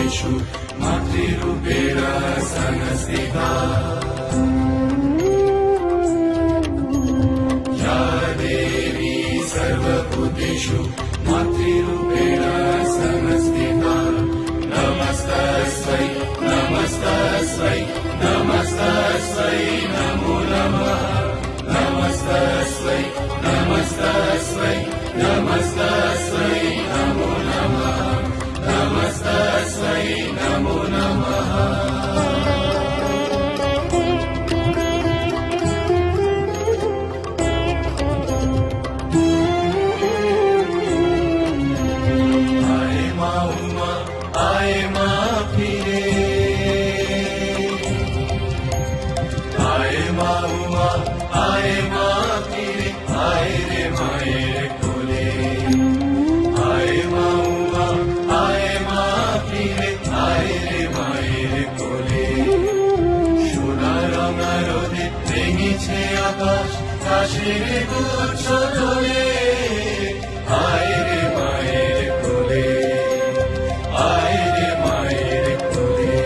सर्वभूतेषु मातृरूपेण संस्थिता या देवी सर्वभूतेषु मातृरूपेण संस्थिता नमस्तस्यै नमस्तस्यै नमस्तस्यै नमो नमः नमस्तस्यै नमस्तस्यै नमस्तस्यै नमो नमः नमस्तस्यै नमो नमः কাশের গুচ্ছ ধরে আয় রে মায়ের কোলে আয় রে মায়ের কোলে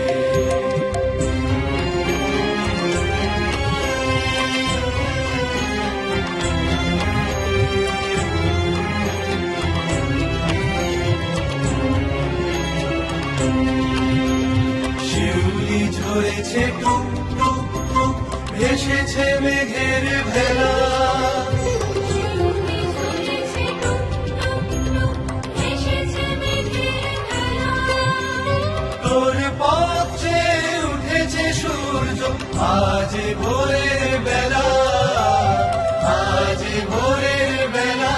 শিউলি ঝরেছে টুক টুক টুক ভেসেছে মেঘের ভেলা তোর পথে উঠেছে সূর্য আজ ভোরের বেলা আজ ভোরের বেলা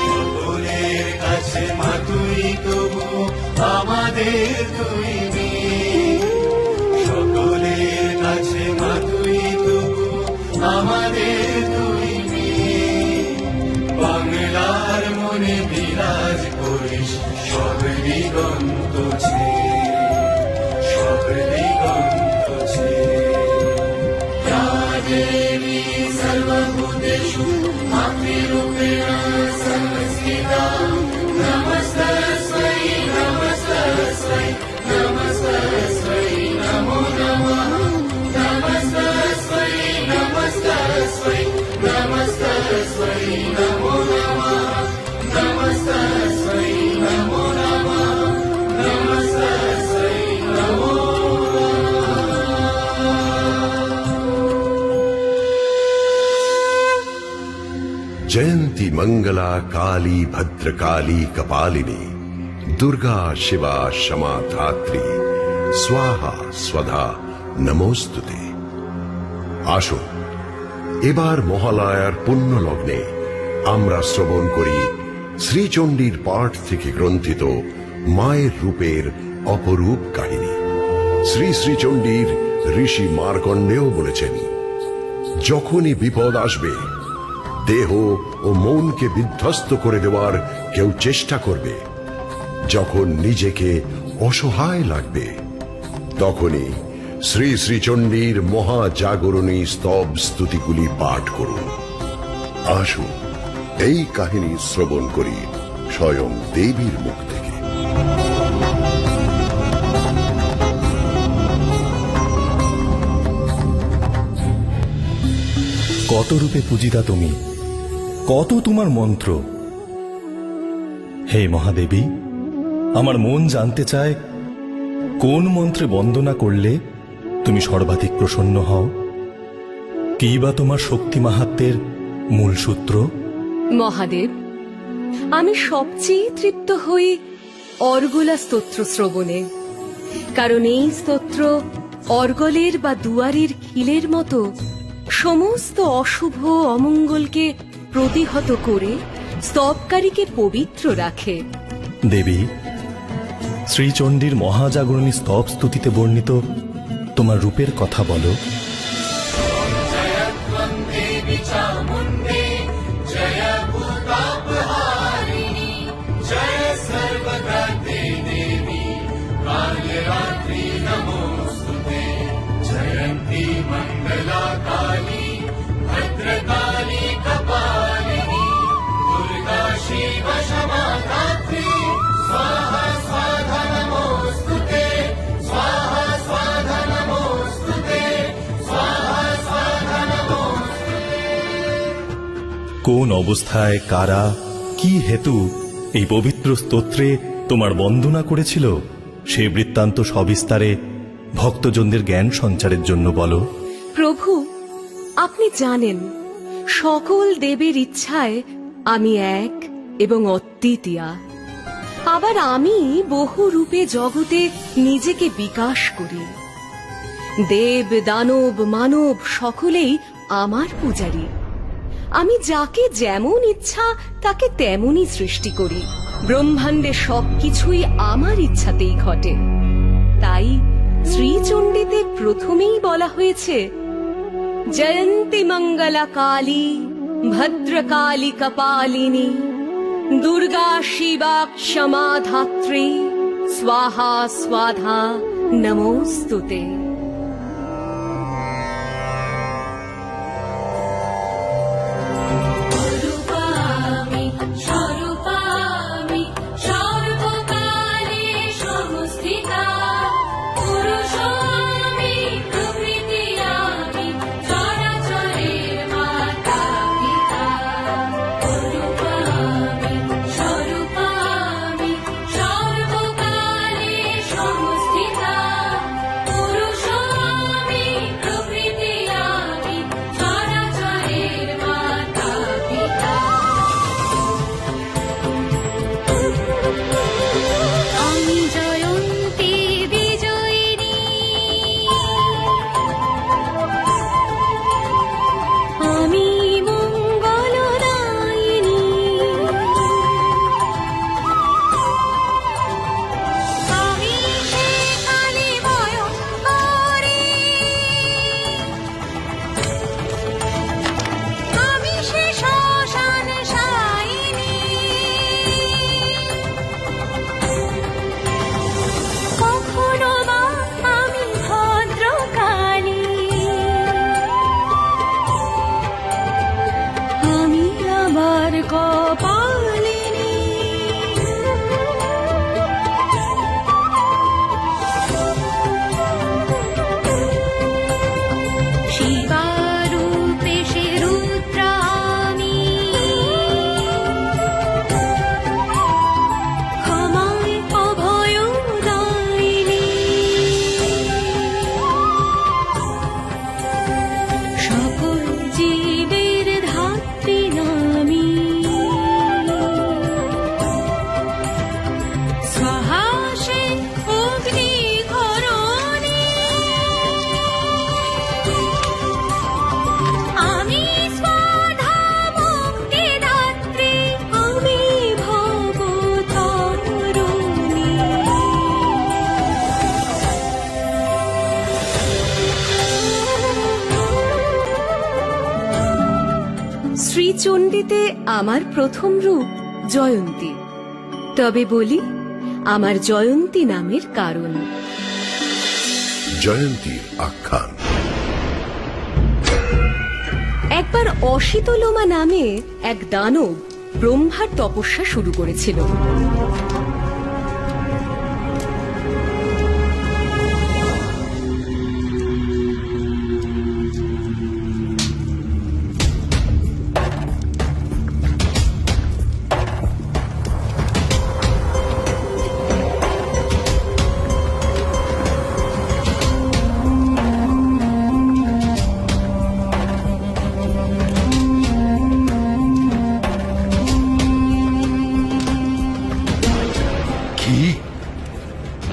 সকলের কাছে মা তুই তবু আমাদের তুই সকলের কাছে মা তুই তবু আমাদের তুই বাংলার মনে বিরাজ করিস সব দিগন্ত সব দিগন্ত দেবী সর্বভূতেষু মাতৃরূপেণ সংস্থিতা नमस्तस्यै नमस्तस्यै नमस्तस्यै नमो नमः नमस्तस्यै नमस्तस्यै नमस्तस्यै नमो नमः नमस्तस्यै नमो नमः नमस्तस्यै नमो जयंती मंगला काली भद्रकाली कपालिनी दुर्गा शिवा क्षमा धात्री स्वाहा स्वधा नमोस्तुते আসো এবার মহালয়ার পুণ্য লগ্নে আমরা শ্রবণ করি শ্রীচণ্ডীর পাঠ থেকে গ্রন্থিত মায়ের রূপের অপরূপ কাহিনী। শ্রী শ্রীচণ্ডীর ঋষি মার্কণ্ডেয় বলেছেন, যখনই বিপদ আসবে, দেহ ও মনকে বিধ্বস্ত করে দেওয়ার কেউ চেষ্টা করবে, যখন নিজেকে অসহায় লাগবে, তখনই শ্রী শ্রীচণ্ডীর মহাজাগরণী স্তব স্তুতিগুলি পাঠ করুন। আসুন এই কাহিনী শ্রবণ করি স্বয়ং দেবীর মুখ থেকে। কত রূপে পূজিতা তুমি, কত তোমার মন্ত্র। হে মহাদেবী, আমার মন জানতে চায় কোন মন্ত্রে বন্দনা করলে তুমি সর্বাধিক প্রসন্ন হও? কি বা তোমার শক্তি মাহাত্ম্যের মূল সূত্র? মহাদেব, আমি সবচেয়ে তৃপ্ত হই অর্গলা স্তোত্র শ্রবণে, কারণ এই স্তোত্র অর্গলের বা দুয়ারের খিলের মতো সমস্ত অশুভ অমঙ্গলকে প্রতিহত করে স্তবকারীকে পবিত্র রাখে। দেবী, শ্রীচণ্ডীর মহাজাগরণী স্তব স্তুতিতে বর্ণিত তোমার রূপের কথা বলো। जयंती मंगला काली भद्रकाली कपालिनी কোন অবস্থায় কারা কি হেতু এই পবিত্র স্তোত্রে তোমার বন্দনা করেছিল সে বৃত্তান্ত সবিস্তারে ভক্তজনদের জ্ঞান সঞ্চারের জন্য বলো। প্রভু, আপনি জানেন সকল দেবের ইচ্ছায় আমি এক এবং অদ্বিতীয়া। আবার আমি বহু রূপে জগতে নিজেকে বিকাশ করি। দেব দানব মানব সকলেই আমার পূজারী। আমি যাকে যেমন ইচ্ছা তাকে তেমনই সৃষ্টি করি। ব্রহ্মাণ্ডে সবকিছুই আমার ইচ্ছাতেই ঘটে। তাই শ্রীচণ্ডীতে প্রথমেই বলা হয়েছে, জয়ন্তী মঙ্গলা কালী ভদ্রকালী কপালিনী দুর্গা শিবা ক্ষমা ধাত্রী স্বাহা স্বাধা নমোস্তুতে। শ্রীচণ্ডীতে আমার প্রথম রূপ জয়ন্তী। তবে বলি আমার জয়ন্তী নামের কারণ। জয়ন্তীর আখ্যান। একবার অসিতলোমা নামে এক দানব ব্রহ্মার তপস্যা শুরু করেছিল।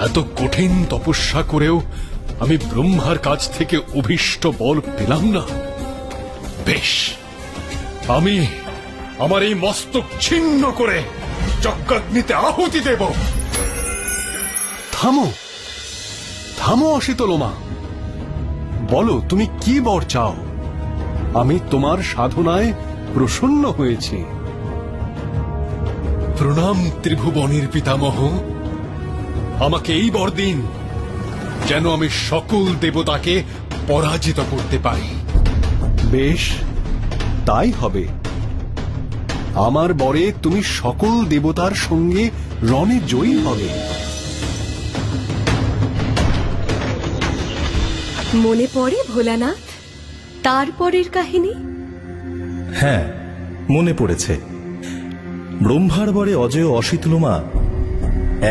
এত কঠিন তপস্যা করেও আমি ব্রহ্মার কাছ থেকে অভীষ্ট বল পেলাম না। বেশ, আমি আমার এই মস্তক ছিন্ন করে যজ্ঞাগ্নিতে আহুতি দেব। থামো থামো অসিতলোমা, বলো তুমি কি বর চাও? আমি তোমার সাধনায় প্রসন্ন হয়েছি। প্রণাম ত্রিভুবনের পিতামহ, আমাকে এই বর দিন যেন আমি সকল দেবতাকে পরাজিত করতে পারি। বেশ, তাই হবে। আমার বরে তুমি সকল দেবতার সঙ্গে রণে জয়ী হবে। মনে পড়ে ভোলানাথ তারপরের কাহিনী? হ্যাঁ, মনে পড়েছে, ব্রহ্মার বরে অজেয় অসিতলোমা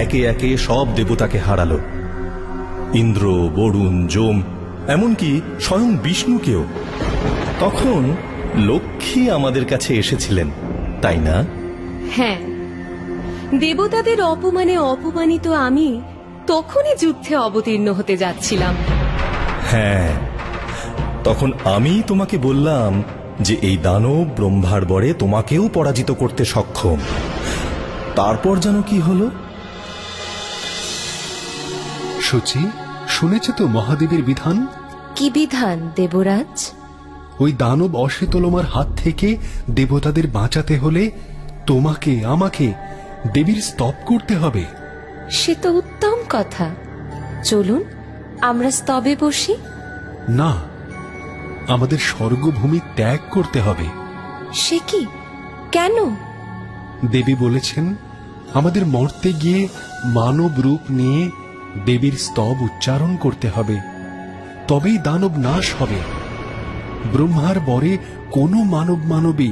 একে একে সব দেবতাকে হারালো। ইন্দ্র, বরুণ, যম, এমনকি স্বয়ং বিষ্ণুকেও। তখন লক্ষ্মী আমাদের কাছে এসেছিলেন, তাই না? হ্যাঁ, দেবতাদের অপমানে অপমানিত আমি তখনই যুদ্ধে অবতীর্ণ হতে যাচ্ছিলাম। হ্যাঁ, তখন আমি তোমাকে বললাম যে এই দানব ব্রহ্মার বরে তোমাকেও পরাজিত করতে সক্ষম। তারপর যেন কি হলো? সচি, শুনেছে তো মহাদেবের বিধান? কি বিধান দেবরাজ? ওই দানব অসিতলোমার হাত থেকে দেবতাদের বাঁচাতে হলে তোমাকে আমাকে দেবীর স্তব করতে হবে। সে তো উত্তম কথা, চলুন আমরা স্তবে বসি। না, আমাদের স্বর্গভূমি ত্যাগ করতে হবে। সে কি, কেন? দেবী বলেছেন আমাদের মর্তে গিয়ে মানব রূপ নিয়ে দেবীর স্তব উচ্চারণ করতে হবে, তবেই দানব নাশ হবে। ব্রহ্মার বরে কোনো মানব মানবী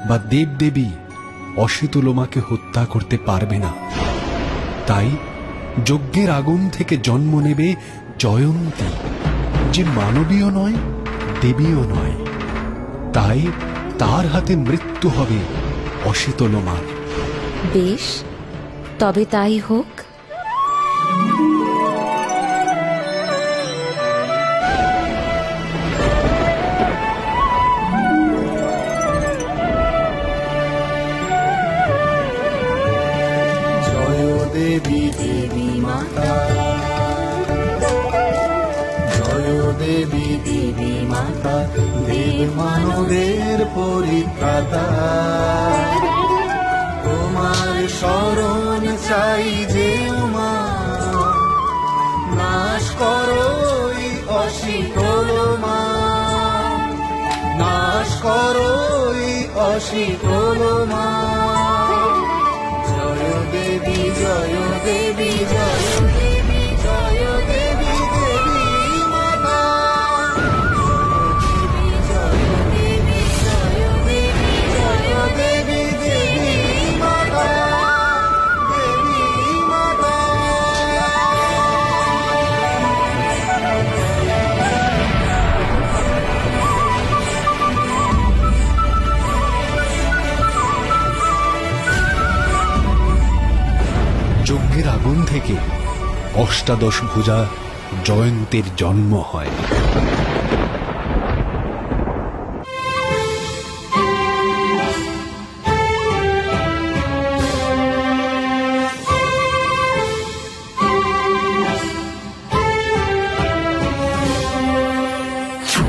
বা দেবদেবী অসিতলোমাকে হত্যা করতে পারবে না। তাই যজ্ঞের আগুন থেকে জন্ম নেবে জয়ন্তী, যে মানবীয় নয়, দেবীও নয়। তাই তার হাতে মৃত্যু হবে অসিতলোমার। বেশ, তবে তাই হোক। জয় দেবী দেবী মাতা, জয় দেবী দেবী মাতা, দেব মানবের পরিত্রাতা। তোমার শরণ চাই যে মা, নাশ করো এই অসিতলোমা, নাশ করো এই অসিতলোমা। জয় দেবী, জয় দেবী, জয় দেবী, জয় দেবী দেবী মাতা। জয় দেবী, জয় দেবী, জয় দেবী দেবী মাতা, দেবী মাতা। যজ্ঞের আগুন থেকে অষ্টাদশ ভুজা জয়ন্তীর জন্ম হয়।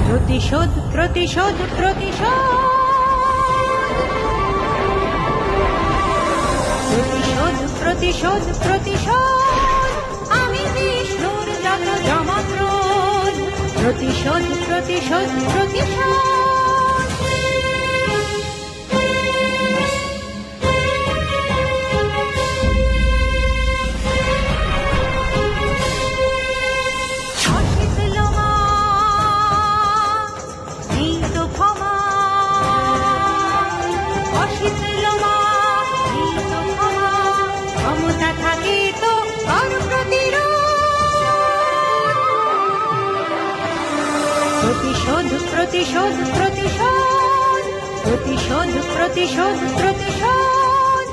প্রতিশোধ, প্রতিশোধ, প্রতিশোধ, প্রতিশোধ, প্রতিশোধ, প্রতিশোধ, আমি বিষ্ণুর যত যমক্রোধ। প্রতিশোধ, প্রতিশোধ, প্রতিশোধ। অসিতলোমা, নেই তো ক্ষমা। অসিতলোমা, নেই তো ক্ষমা। ক্ষমতা থাকে তো কর প্রতিরোধ। প্রতিশোধ, প্রতিশোধ, প্রতিশোধ, প্রতিশোধ, প্রতিশোধ, প্রতিশোধ।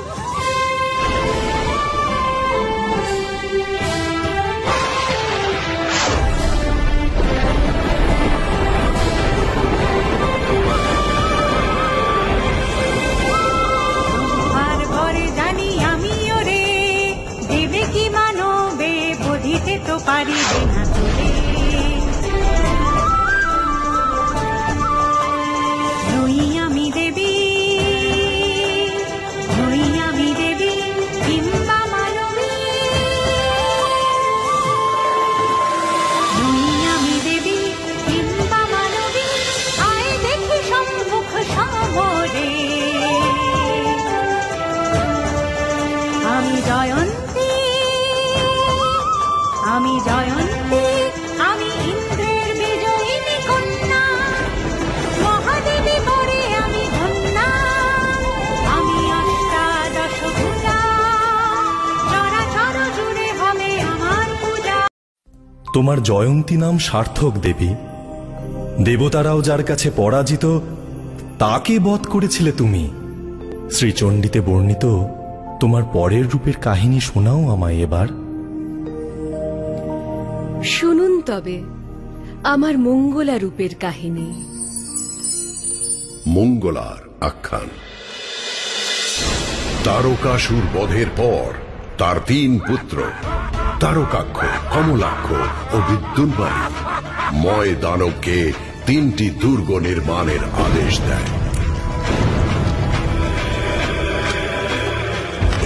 আর ঘরে জানি আমি ওরে, দেবে কি মানবে বুঝিতে তো পারিবে না তোরে। নই আমি দেবী, তোমার জয়ন্তী নাম সার্থক দেবী। দেবতারাও যার কাছে পরাজিত, তাকে বধ করেছিলে তুমি। শ্রীচণ্ডীতে বর্ণিত তোমার পরের রূপের কাহিনী শোনাও আমায় এবার। শুনুন তবে আমার মঙ্গলা রূপের কাহিনী। মঙ্গলার আখ্যান। তারকাসুর বধের পর তার 3 পুত্র তারকাক্ষ, কমলাক্ষ ও বিদ্যুন্মালী ময় দানবকে 3টি দুর্গ নির্মাণের আদেশ দেয়।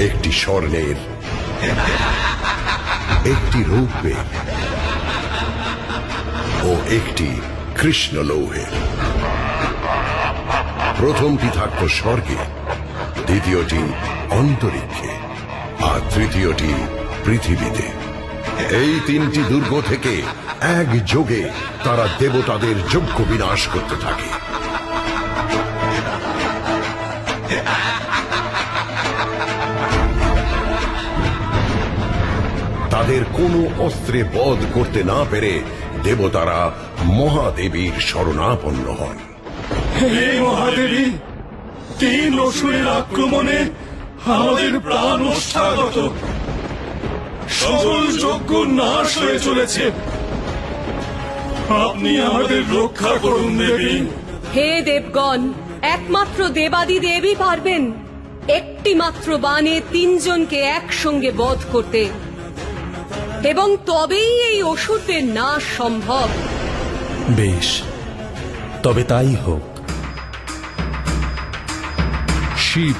একটি স্বর্ণের, একটি রৌপ্যের ও একটি কৃষ্ণ লৌহের। প্রথমটি থাকত স্বর্গে, দ্বিতীয়টি অন্তরিক্ষে আর তৃতীয়টি পৃথিবীতে। এই 3টি দুর্গ থেকে একযোগে তারা দেবতাদের যজ্ঞ বিনাশ করতে থাকে। তাদের কোনো অস্ত্রে বধ করতে না পেরে দেবতারা মহাদেবীর শরণাপন্ন হন। হে মহাদেবী, 3 অসুরের আক্রমণে আমাদের প্রাণ ওষ্ঠাগত, সকল যজ্ঞ নাশ হয়ে চলেছে। আপনি আমাদের রক্ষা করুন দেবী। হে দেবগণ, একমাত্র দেবাদি দেবী পারবেন একটি মাত্র বাণে 3 জনকে একসঙ্গে বধ করতে, এবং তবেই এই অসুরদের নাশ সম্ভব। বেশ, তবে তাই হোক। শিব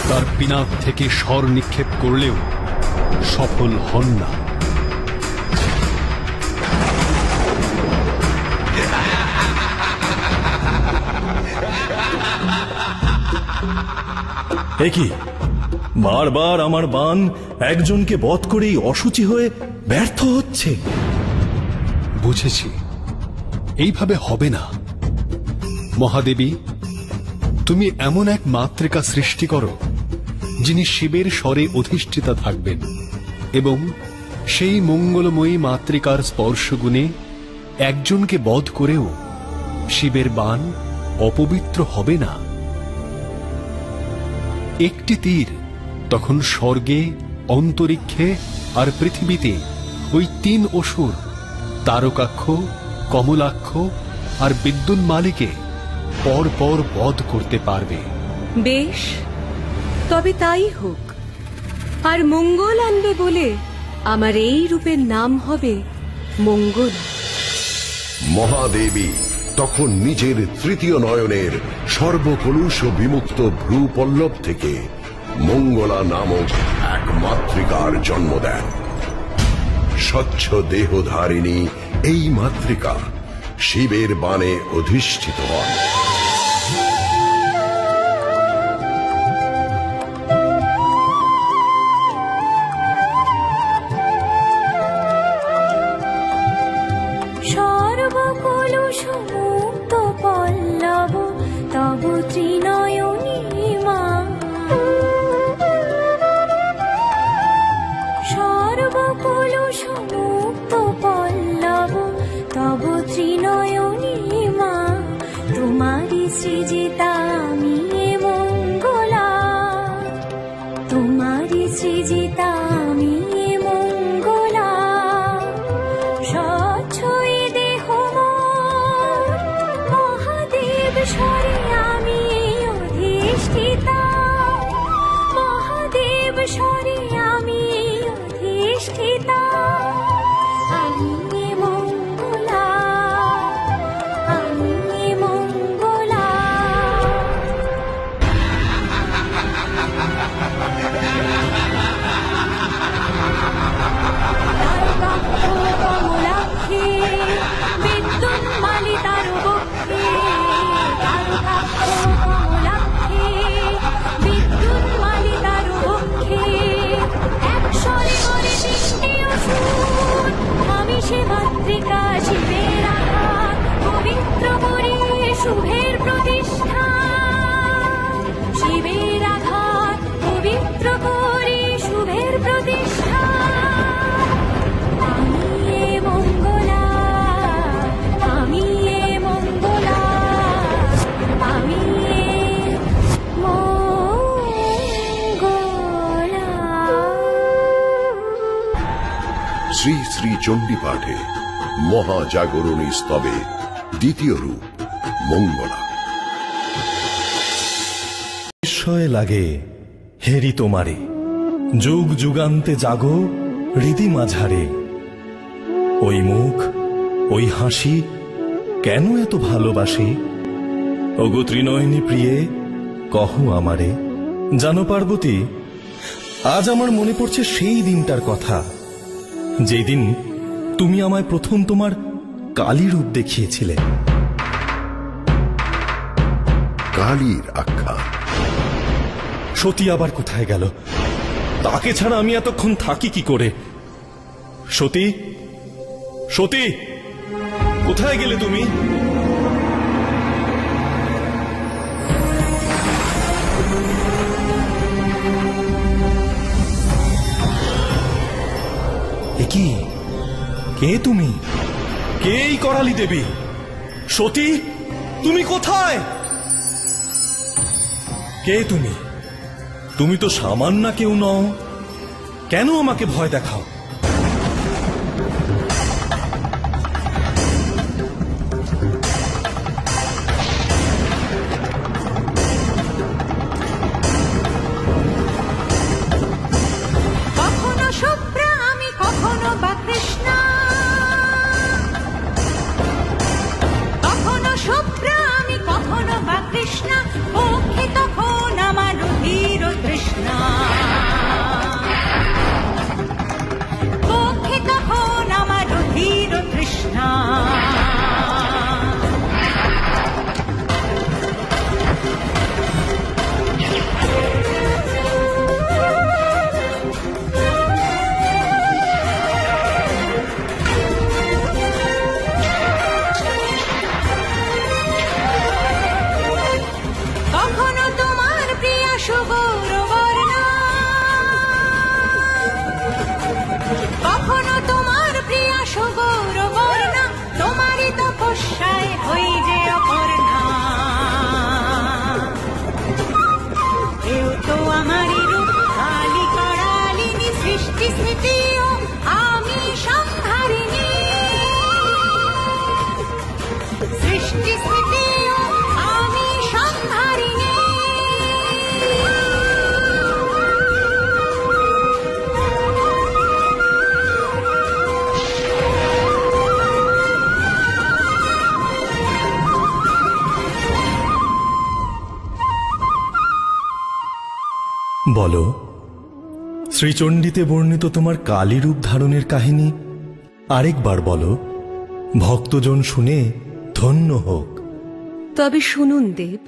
তার পিনাক থেকে স্বর নিক্ষেপ করলেও সফল হন না। একই বারবার আমার বাণ একজনকে বধ করেই অসুচি হয়ে ব্যর্থ হচ্ছে। বুঝেছি, এইভাবে হবে না। মহাদেবী, তুমি এমন এক মাতৃকা সৃষ্টি করো যিনি শিবের স্বরে অধিষ্ঠিতা থাকবেন, এবং সেই মঙ্গলময়ী মাতৃকার স্পর্শগুণে একজনকে বধ করেও শিবের বাণ অপবিত্র হবে না। একটি তীর তখন স্বর্গে, অন্তরিক্ষে আর পৃথিবীতে ওই 3 অসুর তারকাক্ষ, কমলাক্ষ আর বিদ্যুন্মালীকে পর পর বধ করতে পারবে। বেশ, তবে তাই হোক। আর মঙ্গল আনবে বলে আমার এই রূপের নাম হবে মঙ্গলা। মহাদেবী তখন নিজের 3য় নয়নের সর্বকলুষ বিমুক্ত ভ্রুপল্লব থেকে মঙ্গলা নামক এক মাতৃকার জন্ম দেন। স্বচ্ছ দেহধারিণী এই মাতৃকা শিবের বাণে অধিষ্ঠিত হন। সর্বকলুষ মুক্ত পল্লব তব ত্রিনয়নী মা। সর্বকলুষ মুক্ত পল্লব তব ত্রিনয়নী মা। তোমারি সৃজিতা আমি মঙ্গলা, তোমারি সৃজিতা আমি মঙ্গলা। স্বচ্ছই দেহ মোর, মহাদেব স্বরে আমি অধিষ্ঠিতা। মহাদেব স্বরে আমি অধিষ্ঠিতা। আমি মঙ্গলা, আমি মঙ্গলা। শ্রী শ্রী চণ্ডী পাঠে মহাজাগরণী স্তবে দ্বিতীয় রূপ মঙ্গলা। বিস্ময় লাগে হেরি তোমারে, যুগ যুগান্তে জাগো হৃদি মাঝারে। ওই মুখ ওই হাসি কেন এত ভালোবাসি? ওগো ত্রিনয়নী প্রিয়ে কহ আমারে। জানো পার্বতী, আজ আমার মনে পড়ছে সেই দিনটার কথা, যেই দিন তুমি আমায় প্রথম তোমার কালী রূপ দেখিয়েছিলে। কালীর আখ্যা। সতী আবার কোথায় গেল? তাকে ছাড়া আমি এতক্ষণ থাকি কি করে? সতী, সতী, কোথায় গেলে তুমি? কি, কে তুমি? কে এই করালি দেবী? সতী, তুমি কোথায়? কে তুমি? তুমি তো সামান্য কেউ নও, কেন আমাকে ভয় দেখাও? কখনো শুভ্রা আমি, কখনো বা কৃষ্ণা, কখনো শুভ্রা আমি, কখনো বা কৃষ্ণা, পক্ষে তখন আমার রুধির তৃষ্ণা, পক্ষে তখন আমার রুধির তৃষ্ণা। কখনো তোমার প্রিয়া সুগৌরবর্ণা, কখনো তোমার প্রিয়া সুগৌরবর্ণা, তোমারই তপস্যায় হই যে অপর্ণা। কেউ তো আমারই রূপ কালী করালিনী, সৃষ্টি স্থিতিও আমি সংহারিণী, সৃষ্টি স্থিতিও আমি সংহারিণী। বলো, শ্রীচণ্ডীতে বর্ণিত তোমার কালী রূপ ধারণের কাহিনী আরেকবার বলো, ভক্তজন শুনে ধন্য হোক। তবে শুনুন দেব,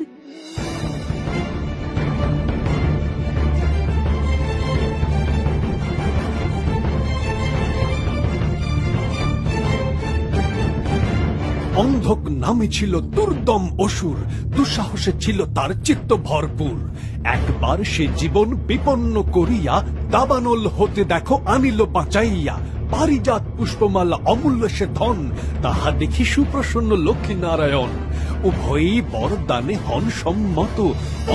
অন্ধক নামে ছিল দুর্দম অসুর, দুঃসাহসে ছিল তার চিত্ত ভরপুর। একবার সে জীবন বিপন্ন করিয়া দাবানল হতে দেখো আনিল বাঁচাইয়া। পারিজাত পুষ্পমালা অমূল্য সে ধন, তাহা দেখি সুপ্রসন্ন লক্ষ্মী নারায়ণ। উভয়ই বরদানে হন সম্মত,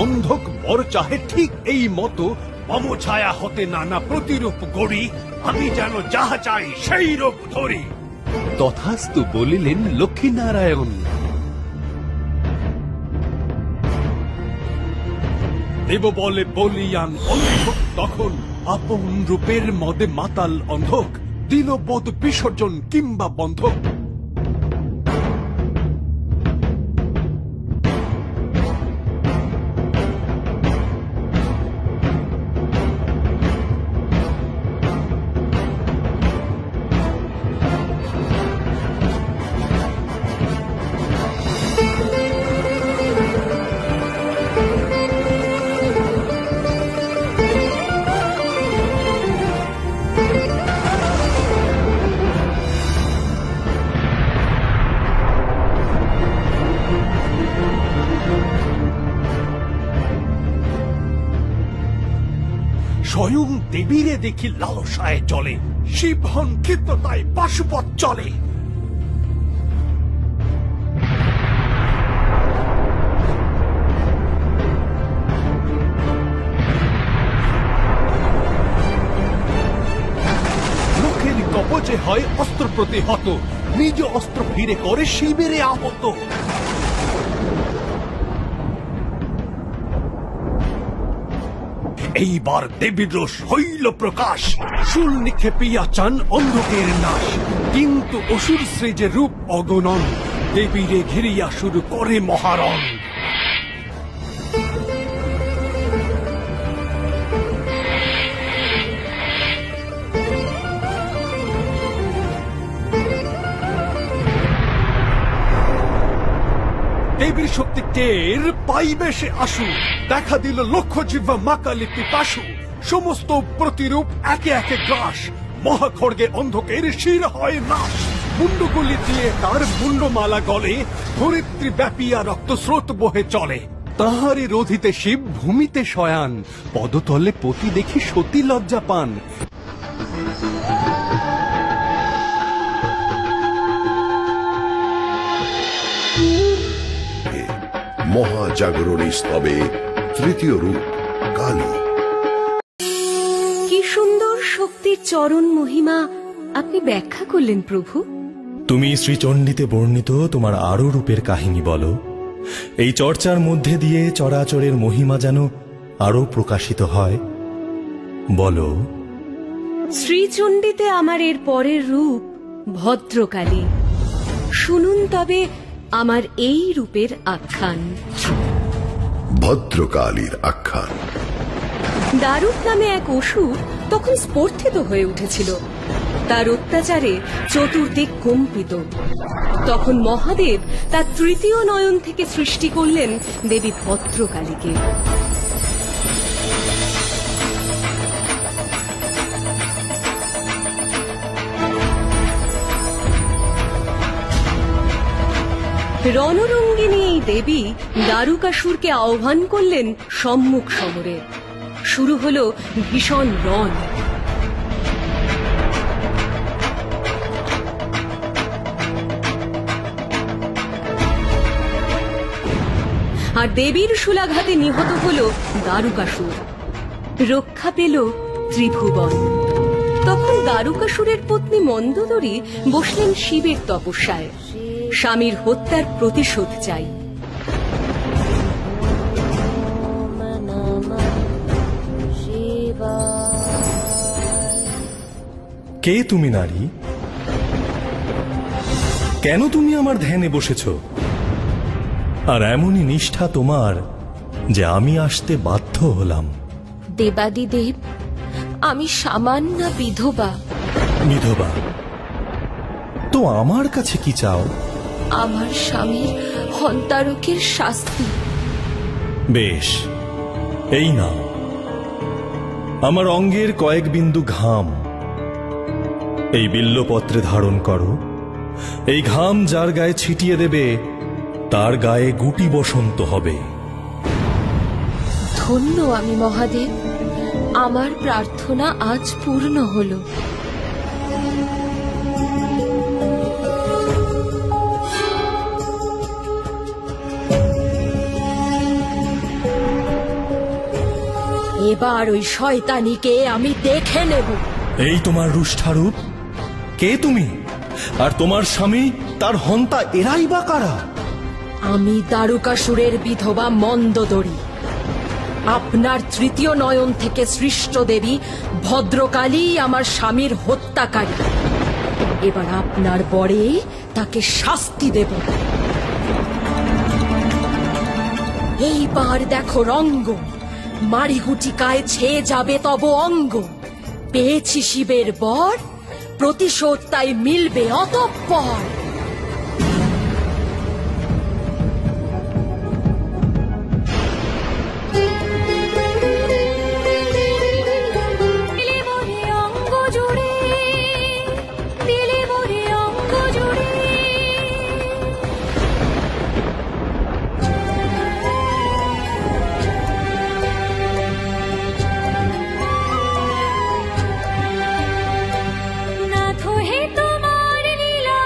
অন্ধক বর চাহে ঠিক এই মতো। মম ছায়া হতে নানা প্রতিরূপ গড়ি, আমি যেন যাহা চাই সেই রূপ ধরি। তথাস্তু বলিলেন লক্ষ্মী নারায়ণ। দেব বলে বলিয়ান অন্ধক তখন, আপন রূপের মদে মাতাল অন্ধক, দিল বোধ বিসর্জন কিংবা বন্ধক। স্বয়ং দেবীরে দেখি লালসায় চলে, শিব হন ক্ষিপ্রতায় পাশুপথ চলে। লোকের কবচে হয় অস্ত্র প্রতিহত, নিজ অস্ত্র ফিরে করে শিবিরে আহত। এইবার দেবীর রোষ হইল প্রকাশ, শূল নিক্ষেপিয়া চান অন্ধকের নাশ। কিন্তু অসুর শ্রীজের রূপ অগণন, দেবীরে ঘিরিয়া শুরু করে মহারণ। দেবীর শক্তি টের পাইবে সে আশু, দেখা দিল লক্ষ্য জিহ্বা মাকালি পিপাসু। সমস্ত প্রতিরূপ একে একে গ্রাস, মহাখড়গে অন্ধকের শির হয় নাশ। মুন্ডগুলি দিয়ে তার মুন্ডমালা গলে, ধরিত্রী ব্যাপিয়া রক্তস্রোত বহে চলে। তাহারে রোধিতে শিব ভূমিতে শয়ান, পদতলে পতি দেখি সতী লজ্জা পান। মহাজাগরণী স্তবে তৃতীয় রূপ কালী। কি সুন্দর শক্তির চরণ মহিমা আপনি ব্যাখ্যা করলেন প্রভু। তুমি শ্রীচণ্ডীতে বর্ণিত তোমার আরো রূপের কাহিনী বলো। এই চর্চার মধ্যে দিয়ে চরাচরের মহিমা যেন আরো প্রকাশিত হয়। বলো। শ্রীচণ্ডীতে আমার এর পরের রূপ ভদ্রকালী। শুনুন তবে আমার এই রূপের আখ্যান। ভদ্রকালীর আখ্যান। দারুক নামে এক অসুর তখন স্পর্ধিত হয়ে উঠেছিল। তার অত্যাচারে চতুর্দিক কম্পিত। তখন মহাদেব তার তৃতীয় নয়ন থেকে সৃষ্টি করলেন দেবী ভদ্রকালীকে। রণরঙ্গিনী এই দেবী দারুকাসুরকে আহ্বান করলেন সম্মুখ সমরে। শুরু হলো ভীষণ রণ। আর দেবীর শূলাঘাতে নিহত হল দারুকাসুর। রক্ষা পেল ত্রিভুবন। তখন দারুকাসুরের পত্নী মন্দোদরী বসলেন শিবের তপস্যায়। স্বামীর হত্যার প্রতিশোধ চাই। কে তুমি নারী? কেন তুমি আমার ধ্যানে বসেছ? আর এমনই নিষ্ঠা তোমার যে আমি আসতে বাধ্য হলাম। দেবাদিদেব, আমি সামান্য বিধবা। বিধবা? তো আমার কাছে কি চাও? আমার স্বামীর হন্তারকের শাস্তি। বেশ, এই নাও আমার অঙ্গের কয়েক বিন্দু ঘাম। এই বিল্লপত্রে ধারণ করো। এই ঘাম যার গায়ে ছিটিয়ে দেবে তার গায়ে গুটি বসন্ত হবে। ধন্য আমি মহাদেব, আমার প্রার্থনা আজ পূর্ণ হলো। এবার ওই শয়তানিকে আমি দেখে নেব। এই তোমার রুষ্ঠারূপ? কে তুমি? আর তোমার স্বামী তার হন্তা এরাই বা কারা? আমি দারুকাসুরের বিধবা মন্দোদরী। আপনার তৃতীয় নয়ন থেকে সৃষ্ট দেবী ভদ্রকালী আমার স্বামীর হত্যাকারী। এবার আপনার বরে তাকে শাস্তি দেব। এইবার দেখো রঙ্গ, মারিগুটিকায় ছেয়ে যাবে তব অঙ্গ। পেয়েছি শিবের বর, প্রতিশোধ তাই মিলবে অতঃপর। নাথ হে তোমার লীলা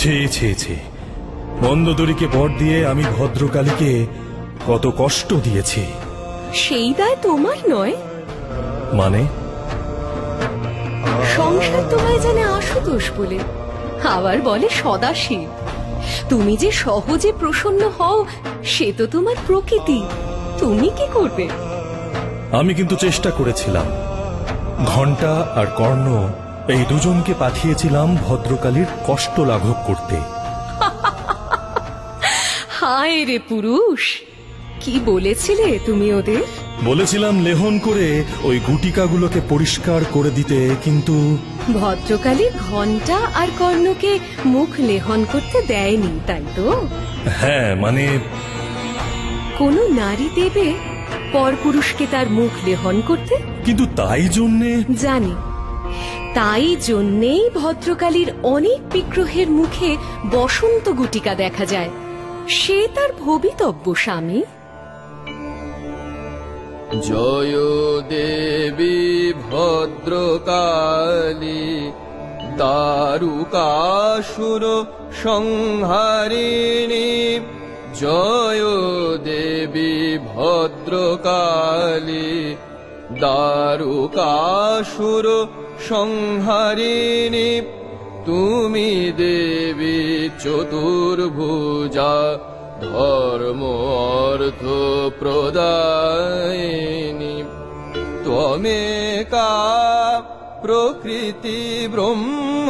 ছি ছি ছি, মন্দোদরীকে বর দিয়ে আমি ভদ্রকালীকে কত কষ্ট দিয়েছি। সেই দায় তোমার নয়। মানে? সংসার তোমায় জানে আশুতোষ বলে, আবার বলে সদাশিব। তুমি যে সহজে প্রসন্ন হও সে তো তোমার প্রকৃতি, তুমি কি করবে? আমি কিন্তু চেষ্টা করেছিলাম। ঘণ্টা আর কর্ণ এই দুজনকে পাঠিয়েছিলাম ভদ্রকালীর কষ্ট লাঘব করতে। হায় রে পুরুষ, কি বলেছিলে তুমি ওদের? বলেছিলাম লেহন করে ওই গুটিকাগুলোকে পরিষ্কার করে দিতে, কিন্তু ভদ্রকালী ঘণ্টা আর কর্ণকে মুখ লেহন করতে দেয়নি, তাই তো? হ্যাঁ, মানে কোনো নারী দেবে পরপুরুষকে তার মুখ লেহন করতে? কিন্তু তাই জন্যে জানি, তাই জন্যেই ভদ্রকালীর অনেক বিগ্রহের মুখে বসন্ত গুটিকা দেখা যায়। সে তার ভবিতব্য স্বামী। জয় দেবী ভদ্রকালী, দারুকাসুর সংহারিণী। জয় দেবী ভদ্রকালী, দারুকাসুর সংহারিণী। তুমি দেবী চতুর্ভুজা, ধর্ম অর্থ প্রদায়িনী। ত্বমেকা প্রকৃতি ব্রহ্ম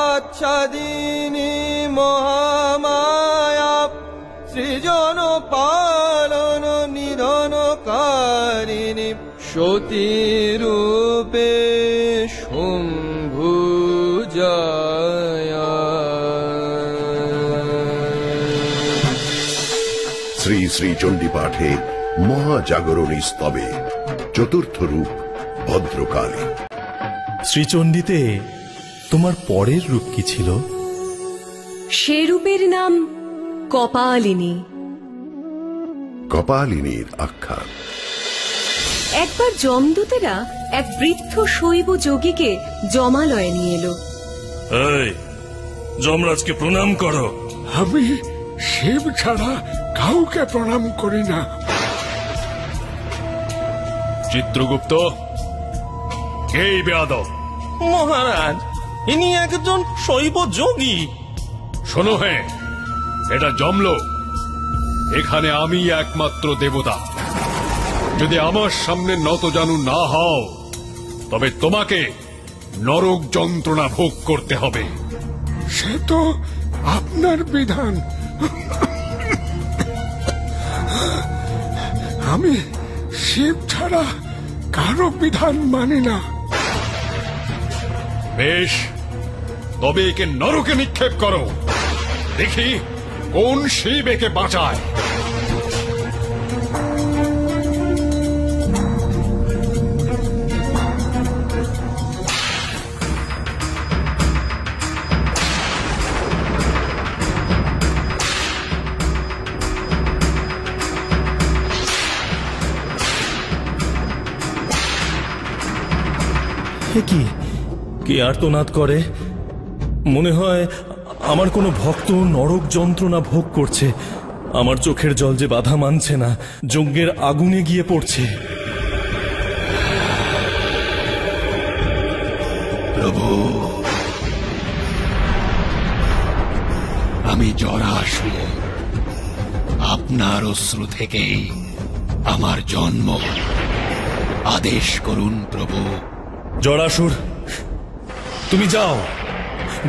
আচ্ছাদিনী মহামায়া। সৃজন পালন নিধনকারিণী, সতী রূপে শম্ভুজায়া। শ্রী শ্রী চণ্ডী পাঠে মহাজাগরণী স্তবে চতুর্থ রূপ ভদ্রকালী। শ্রীচণ্ডীতে তোমার পরের রূপ কি ছিল? সে রূপের নাম কপালিনী। কপালিনীর আখ্যান। একবার যমদূতেরা এক বৃদ্ধ শৈব যোগীকে জমালয়ে নিয়ে এলো। এই, যমরাজকে প্রণাম করো। আমি শিব ছাড়া কাউকে প্রণাম করি না। চিত্রগুপ্ত, কে বেয়াদব? মহারাজ, ইনি একজন শৈব যোগী। শোনো হে, এটা জমলো। এখানে আমি একমাত্র দেবতা। যদি আমার সামনে নতজানু না হও তবে তোমাকে নরক যন্ত্রণা ভোগ করতে হবে। সে তো আপনার বিধান। আমি শিব ছাড়া কারো বিধান মানি না। বেশ, তবে একে নরকে নিক্ষেপ করো, দেখি কোন শিব একে বাঁচায়। কে আর্তনাদ করে? মনে হয় আমার কোনো ভক্ত নরক যন্ত্রণা ভোগ করছে। আমার চোখের জল যে বাধা মানছে না, যজ্ঞের আগুনে গিয়ে পড়ছে। প্রভু, আমি জরাসুর। আপনার অশ্রু থেকেই আমার জন্ম। আদেশ করুন প্রভু। জরাসুর, তুমি যাও,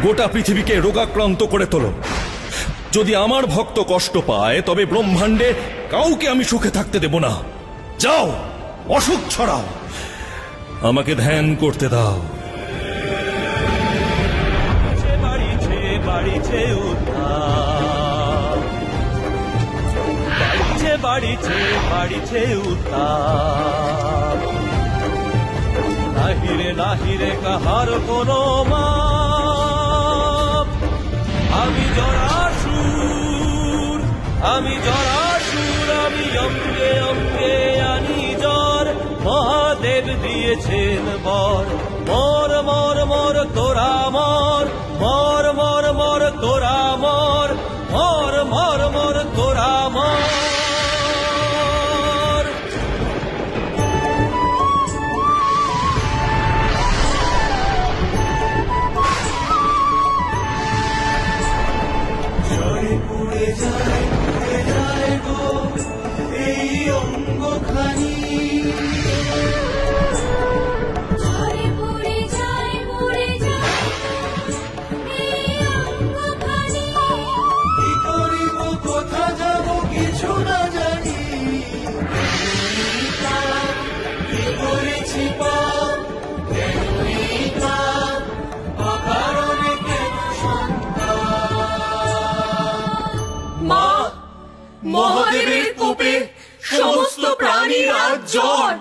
গোটা পৃথিবীকে রোগাক্রান্ত করে তোলো। যদি আমার ভক্ত কষ্ট পায় তবে ব্রহ্মাণ্ডে কাউকে আমি সুখে থাকতে দেব না। যাও, অসুখ ছড়াও, আমাকে ধ্যান করতে দাও। বাড়িছে উত্তাপ, বাড়িছে উত্তাপ। নাহিরে কাহার কোনো মাপ। আমি জরাসুর, আমি অঙ্গে অঙ্গে আনি জ্বর। মহাদেব দিয়েছেন বর। মর মর মর তোরা মর, মর মর মর মহাদেবের কোপে সমস্ত প্রাণীর আজ জ্বর,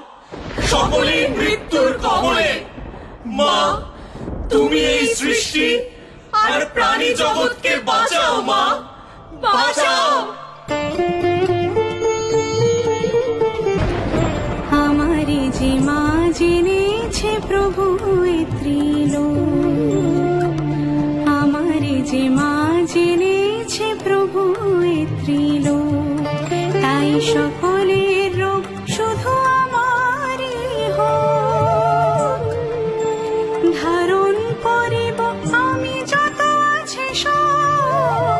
সকলেই মৃত্যুর কবলে। মা, তুমি এই সৃষ্টি আর প্রাণী জগৎকে বাঁচাও মা, বাঁচাও। আমারে যে মা জেনেছে প্রভু এ ত্রিলোক, আমারে যে মা জেনেছে প্রভু এ ত্রিলোক, তাই সকলের রোগ শুধু আমারই হোক। ধারণ করিব আমি যত আছে সব,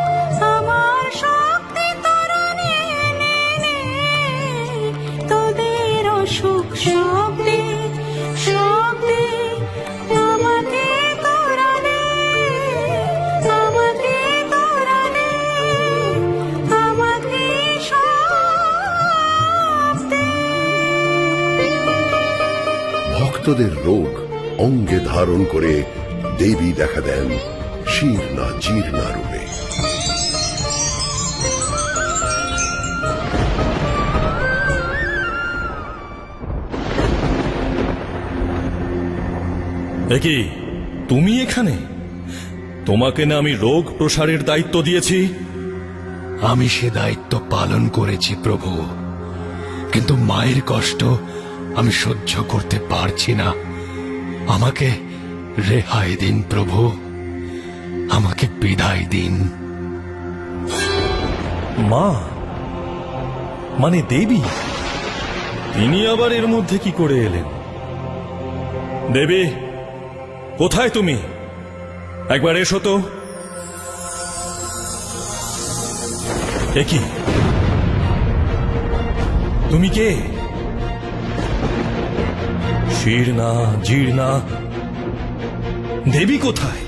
আমার শক্তি তরণে নে নে, তোদের অসুখ শব্দে শব্দে আমাকে তোরা দে, আমাকে তোরা দে, আমাকে শব্দে। ভক্তদের রোগ অঙ্গে ধারণ করে দেবী দেখা দেন শীর্ণা জীর্ণা রূপে। কি তুমি এখানে? তোমাকে না আমি রোগ প্রসারের দায়িত্ব দিয়েছি? আমি সে দায়িত্ব পালন করেছি প্রভু, কিন্তু মায়ের কষ্ট আমি সহ্য করতে পারছি না। আমাকে রেহাই দিন প্রভু, আমাকে বিদায় দিন। মা মানে দেবী, তিনি আবার এর মধ্যে কি করে এলেন? দেবী, কোথায় তুমি? একবার এসো তো। কি তুমি কে? শীর্ণা জীর্ণা দেবী কোথায়?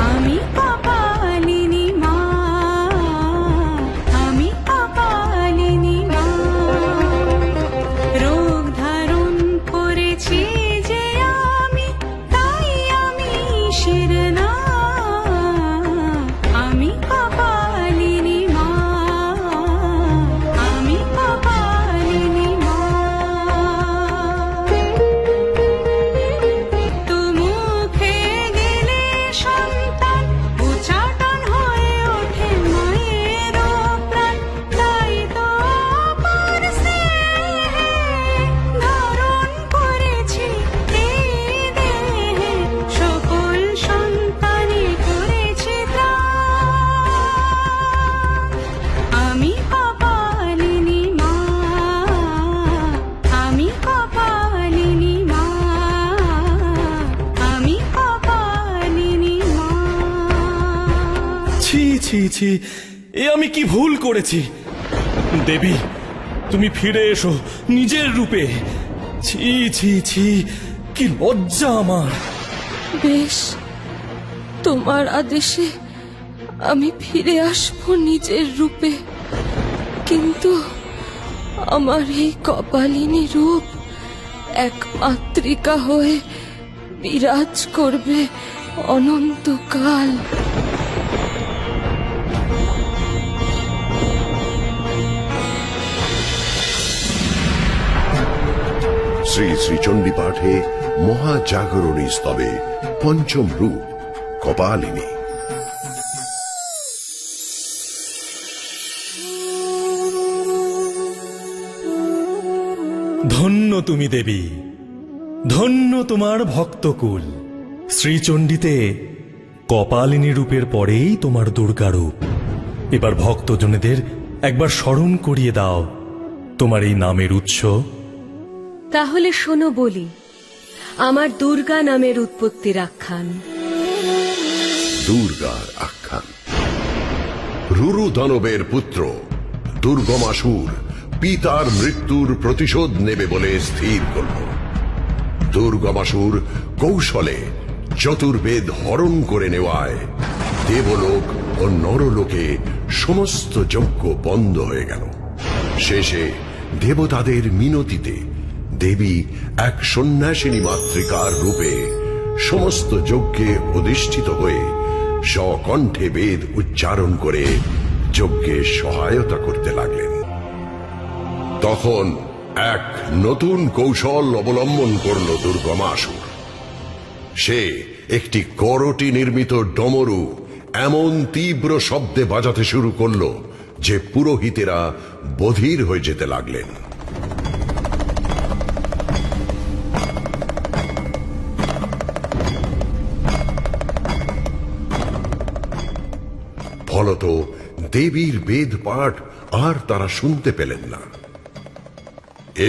আমি কপালিনী মা, আমি কপালিনী মা, রোগ ধারণ করেছি যে আমি, তাই আমি শিরনা। আমি কপালিনী মা, আমি কপালিনী মা। তো মুখে গেলে সন্তান উচ্চাটন হয়ে ওঠে মায়ের প্রাণ, তাই তো অপার স্নেহে ধারণ করেছি এই দেহে, সকল সন্তানই করেছি ত্রাণ। আমি কপালিনী মা, আমি কপালিনী মা, আমি কপালিনী মা। ছি ছি ছি, এ আমি কি ভুল করেছি? দেবী, তুমি ফিরে এসো নিজের রূপে। ছি ছি ছি, কি লজ্জা আমার। বেশ, তোমার আদেশে আমি ফিরে আসবো নিজের রূপে, কিন্তু আমার এই কপালিনী রূপ এক মাতৃকা হয়ে বিরাজ করবে অনন্তকাল। শ্রী শ্রী চণ্ডী পাঠে মহাজাগরণী স্তবে পঞ্চম রূপ কপালিনী। ধন্য তুমি দেবী, ধন্য তোমার ভক্তকুল। শ্রীচণ্ডীতে কপালিনী রূপের পরেই তোমার দুর্গা রূপ। এবার ভক্তজনেদের একবার স্মরণ করিয়ে দাও তোমার এই নামের উৎস। তাহলে শোনো বলি আমার দুর্গা নামের উৎপত্তির আখ্যান। দুর্গার আখ্যান। রুরু দানবের পুত্র দুর্গমাসুর পিতার মৃত্যুর প্রতিশোধ নেবে বলে স্থির করল। দুর্গমাসুর কৌশলে চতুর্বেদ হরণ করে নেওয়ায় দেবলোক ও নরলোকে সমস্ত যজ্ঞ বন্ধ হয়ে গেল। শেষে দেবতাদের মিনতিতে দেবী এক সন্ন্যাসিনী মাতৃকার রূপে সমস্ত যজ্ঞে অধিষ্ঠিত হয়ে স্বকণ্ঠে বেদ উচ্চারণ করে যজ্ঞে সহায়তা করতে লাগলেন। তখন এক নতুন কৌশল অবলম্বন করল দুর্গমাসুর। সে একটি করটি নির্মিত ডমরু এমন তীব্র শব্দে বাজাতে শুরু করল যে পুরোহিতেরা বধির হয়ে যেতে লাগলেন। ফলত দেবীর বেদ পাঠ আর তারা শুনতে পেলেন না।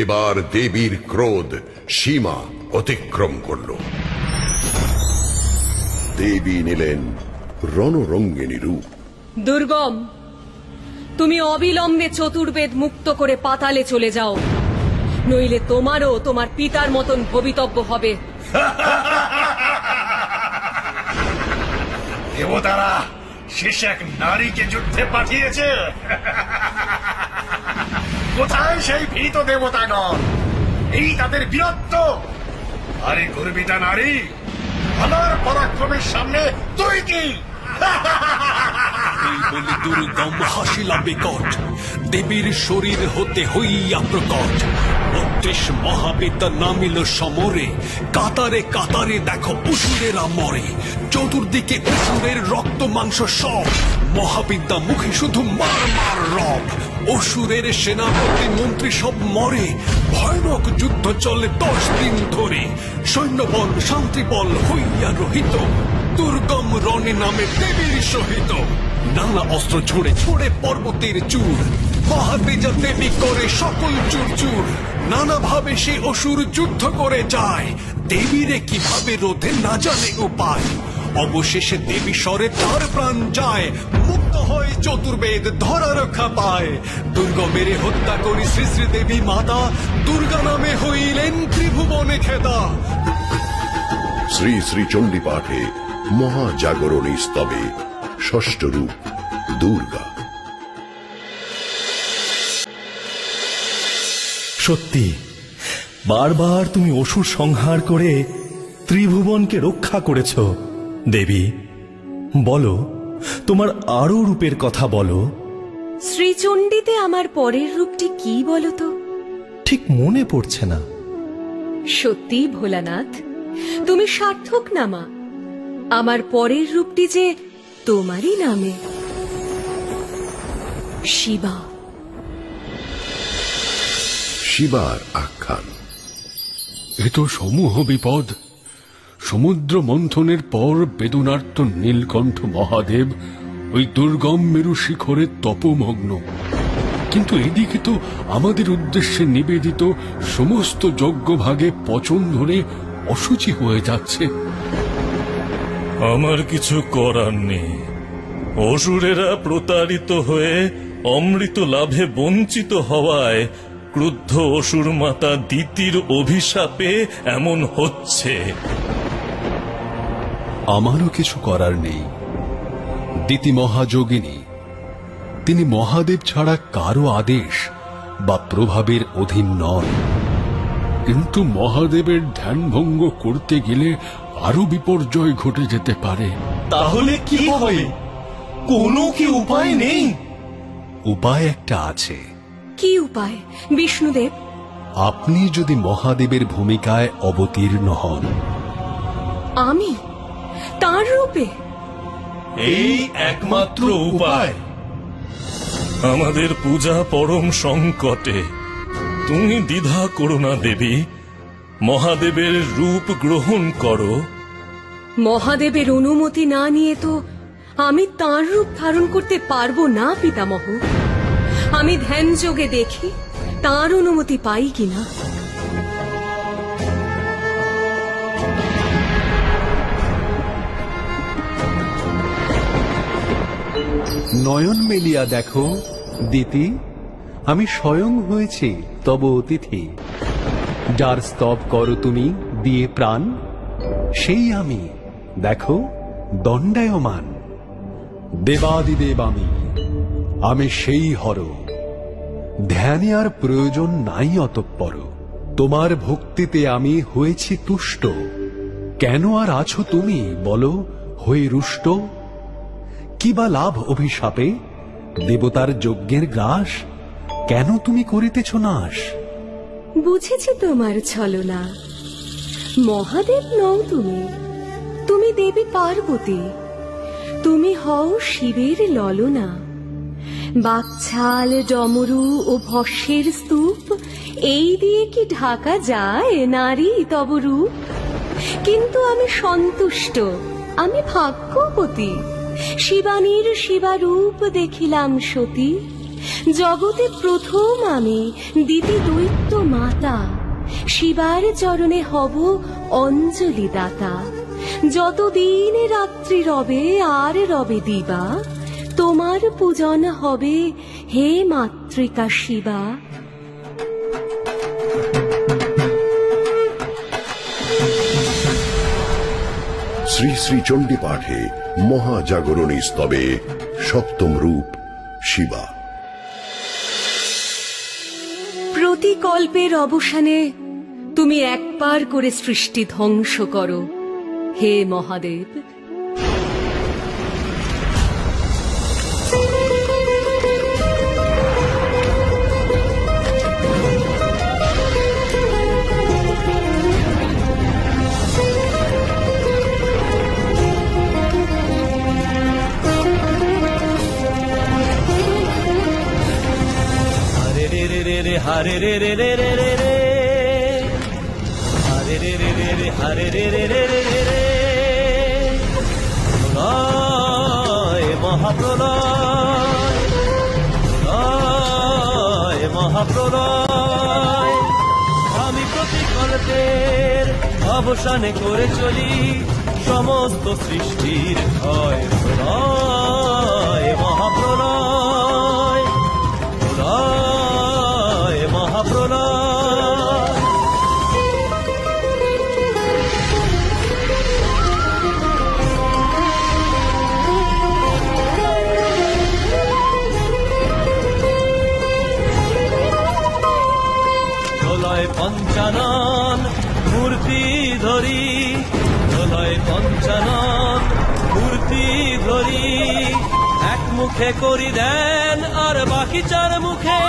এবার দেবীর ক্রোধ সীমা অতিক্রম করল। দেবী নিলেন রণরঙ্গিনী রূপ। দুর্গম, তুমি অবিলম্বে চতুর্বেদ মুক্ত করে পাতালে চলে যাও, নইলে তোমারও তোমার পিতার মতন ভবিতব্য হবে। দেবতারা শেষ এক নারীকে যুদ্ধে পাঠিয়েছে। কোথায় সেই ভীত দেবতাগণ? এই তাদের বীরত্ব। আরে গর্বিতা নারী, আমার পরাক্রমের সামনে তুই কি? এই বলে দুর্গম হাসিলা বিকট, দেবীর শরীর হতে হইয়া প্রকট। ৩২ মহাবিদ্যা নামিল সমরে, কাতারে কাতারে দেখো অসুরেরা মরে। চতুর্দিকে অসুরের রক্ত মাংস সব, মহাবিদ্যা মুখে শুধু মার মার রব। অসুরের সেনাপতি মন্ত্রী সব মরে, ভয়ানক যুদ্ধ চলে 10 দিন ধরে। সৈন্যবল শান্তিবল হইয়া রহিত, দুর্গম রণে নামে দেবীর সহিত। নানা অস্ত্র ঝোড়ে ছোড়ে পর্বতের চূড়, মহাতেজা দেবী করে সকল চুর চুর। নানা ভাবে সে অসুর যুদ্ধ করে যায়, দেবীরে কিভাবে রোধে না জানে উপায়। অবশেষে দেবী স্বরে তার প্রাণ যায়, মুক্ত হয় চতুর্বেদ ধরা রক্ষা পায়। দুর্গমের হত্যা করি শ্রী শ্রী দেবী মাতা, দুর্গা নামে হইলেন ত্রিভুবনে খেদা। শ্রী শ্রী চণ্ডী পাঠে মহাজাগরণী স্তবে ষষ্ঠ রূপ দুর্গা। সত্যি বারবার তুমি অসুর সংহার করে ত্রিভুবনকে রক্ষা করেছ দেবী। বলো, তোমার আরো রূপের কথা বলো। শ্রীচণ্ডীতে আমার পরের রূপটি কি বলো তো? ঠিক মনে পড়ছে না। সত্যি ভোলানাথ, তুমি সার্থক না মা। আমার পরের রূপটি যে তোমারই নামে, শিবা। শিবার আখ্যান। এ তো সমূহ বিপদ। সমুদ্র মন্থনের পর বেদনার্ত নীলকণ্ঠ মহাদেব ওই দুর্গম মেরু শিখরে তপমগ্ন। কিন্তু এদিকে তো আমাদের উদ্দেশ্যে নিবেদিত সমস্ত যজ্ঞভাগে পচন ধরে অসুচি হয়ে যাচ্ছে। আমার কিছু করার নেই। অসুরেরা প্রতারিত হয়ে অমৃত লাভে বঞ্চিত হওয়ায় ক্রুদ্ধ অসুর মাতা দিতির অভিশাপে এমন হচ্ছে। আমারও কিছু করার নেই। দিতি মহাযোগিনী, তিনি মহাদেব ছাড়া কারো আদেশ বা প্রভাবের অধীন নন। কিন্তু মহাদেবের ধ্যানভঙ্গ করতে গেলে আরো বিপর্যয় ঘটে যেতে পারে। তাহলে কি হবে? কোনো কি উপায় নেই? উপায় একটা আছে। কি উপায় বিষ্ণুদেব? আপনি যদি মহাদেবের ভূমিকায় অবতীর্ণ হন। আমি তার রূপে? এই একমাত্র উপায়। আমাদের পূজা পরম সংকটে, তুমি দ্বিধা করো না দেবী। মহাদেবের রূপ গ্রহণ করো। মহাদেবের অনুমতি না নিয়ে তো আমি তার রূপ ধারণ করতে পারবো না পিতামহ। আমি ধ্যান যোগে দেখি তার অনুমতি পাই কিনা। নয়ন মেলিয়া দেখো দিতি, আমি স্বয়ং হয়েছি তব অতিথি। যার স্তব করো তুমি দিয়ে প্রাণ, সেই আমি দেখো দণ্ডায়মান। দেবাদিদেব আমি সেই হর। ধ্যানে আর প্রয়োজন নাই অতঃপর। তোমার ভক্তিতে আমি হয়েছি তুষ্ট। কেন আর আছো তুমি বলো হয়ে রুষ্ট? কি বা লাভ অভিশাপে? দেবতার যজ্ঞের গ্রাস কেন তুমি করিতেছ নাশ? বুঝেছি তোমার ছলনা। মহাদেব নও তুমি, তুমি দেবী পার্বতী। তুমি হও শিবের ললনা। বাকছাল, ডমরু ও ভস্যের স্তূপ, এই দিয়ে কি ঢাকা যায় নারী তব রূপ? কিন্তু আমি সন্তুষ্ট, আমি ভাগ্যবতী। শিবানীর শিবারূপ দেখিলাম সতী। জগতে প্রথম আমি দিতি দৈত্য মাতা। শিবার চরণে হব অঞ্জলি দাতা। যতদিন রাত্রি রবে আর রবে দিবা, তোমার পূজন হবে হে মাতৃকা শিবা। শ্রী শ্রী চণ্ডী পাঠে মহাজাগরণী স্তবে সপ্তম রূপ শিবা। প্রতিকল্পের অবসানে তুমি একবার করে সৃষ্টি ধ্বংস করো হে মহাদেব। हरे रे रे रे रे रे रे हरे रे रे रे रे हरे रे रे रे रे रे रे प्रलय महाप्रलय प्रलय महाप्रलय আমি প্রতিকল্পের অবসানে করে চলি সমস্ত সৃষ্টির ক্ষয়। প্রলয় মহাপ্রলয় প্রলয় মহাপ্রলয়। প্রলয় পঞ্চানন মূর্তি ধরি, প্রলয় পঞ্চানন মূর্তি ধরি, এক মুখে করি দেন আর বাকি চার মুখে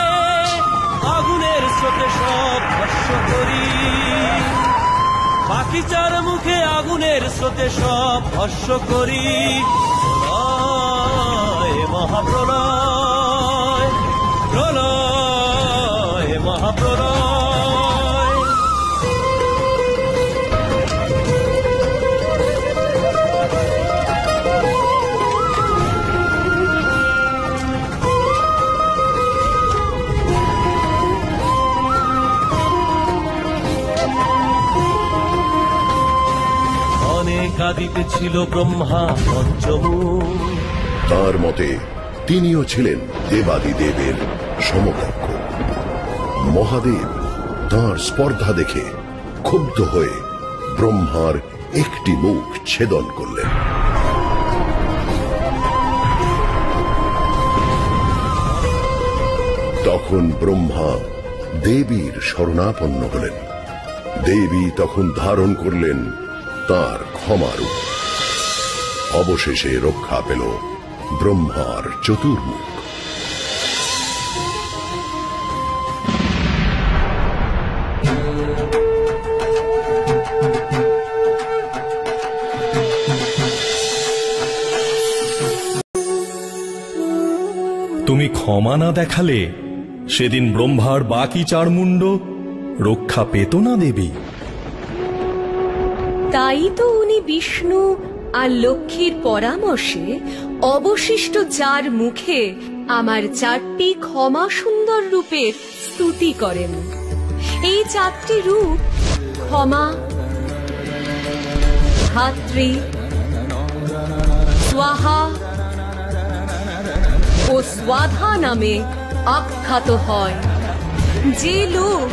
আগুনের স্রোতে সব ভস্য করি। বাকি চার মুখে আগুনের স্রোতে সব ভস্য করি। প্রলয় মহাপ্রলয় প্রলয় মহাপ্রলয়। কাঁদিতে ছিল ব্রহ্মা পঞ্চমুখ। তার মতে তিনিও ছিলেন দেবাদিদেবের সমকক্ষ। মহাদেব তাঁর স্পর্ধা দেখে ক্ষুব্ধ হয়ে ব্রহ্মার একটি মুখ ছেদন করলেন। তখন ব্রহ্মা দেবীর শরণাপন্ন হলেন। দেবী তখন ধারণ করলেন তার ক্ষমারূপ। অবশেষে রক্ষা পেল ব্রহ্মার চতুর্মুখ। তুমি ক্ষমা না দেখালে সেদিন ব্রহ্মার বাকি চার মুন্ড রক্ষা পেত না দেবী। তাই তো উনি বিষ্ণু আর লক্ষ্মীর পরামর্শে অবশিষ্ট চার মুখে আমার চারটি ক্ষমা সুন্দর রূপের স্তুতি করেন। এই চারটি রূপ ক্ষমা, ধাত্রী, স্বাহা ও স্বাধা নামে আখ্যাত হয়। যে লোক